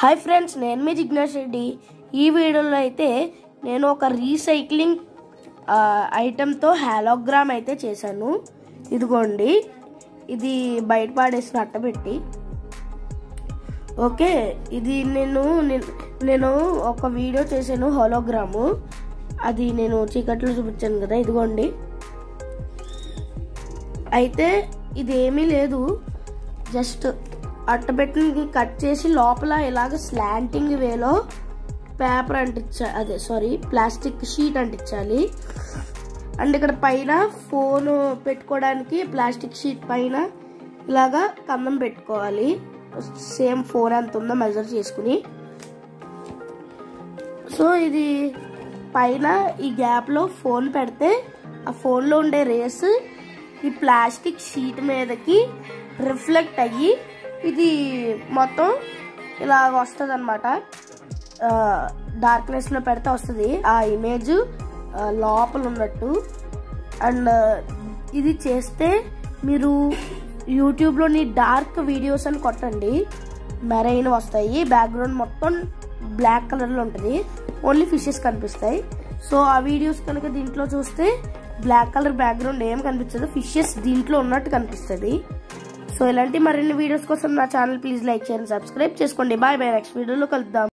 Hi friends, నేను మీ జిగ్నేష్ రెడ్డి. ఈ వీడియోలో అయితే నేను ఒక రీసైక్లింగ్ ఐటెంతో హాలోగ్రామ్ అయితే చేశాను. ఇదిగోండి, ఇది బయట పాడేసిన అట్టబెట్టి. ఓకే, ఇది నేను ఒక వీడియో చేశాను హాలోగ్రాము. అది నేను చీకట్లో చూపించాను కదా. ఇదిగోండి, అయితే ఇదేమీ లేదు, జస్ట్ అట్టబెట్టిన కట్ చేసి లోపల ఇలాగ స్లాంటింగ్ వేలో పేపర్ అంటించాలి, ప్లాస్టిక్ షీట్ అంటించాలి. అండ్ ఇక్కడ పైన ఫోన్ పెట్టుకోవడానికి ప్లాస్టిక్ షీట్ పైన ఇలాగా కన్నం పెట్టుకోవాలి. సేమ్ ఫోన్ ఎంత ఉందో మెజర్ చేసుకుని. సో ఇది పైన ఈ గ్యాప్లో ఫోన్ పెడితే ఆ ఫోన్లో ఉండే రేస్ ఈ ప్లాస్టిక్ షీట్ మీదకి రిఫ్లెక్ట్ అయ్యి ఇది మొత్తం ఇలా వస్తుంది అనమాట. డార్క్నెస్లో పెడితే వస్తుంది ఆ ఇమేజ్ లోపల ఉన్నట్టు. అండ్ ఇది చేస్తే మీరు యూట్యూబ్లోని డార్క్ వీడియోస్ అని కొట్టండి, మెరైన్ వస్తాయి. బ్యాక్గ్రౌండ్ మొత్తం బ్లాక్ కలర్లో ఉంటుంది, ఓన్లీ ఫిషెస్ కనిపిస్తాయి. సో ఆ వీడియోస్ కనుక దీంట్లో చూస్తే బ్లాక్ కలర్ బ్యాక్గ్రౌండ్ ఏం కనిపించదు, ఫిషెస్ దీంట్లో ఉన్నట్టు కనిపిస్తుంది. సో ఇలాంటి మరిన్ని వీడియోస్ కోసం నా ఛానల్ ప్లీజ్ లైక్ చేయండి, సబ్స్క్రైబ్ చేసుకోండి. బాయ్ బాయ్, నెక్స్ట్ వీడియోలో కలుద్దాం.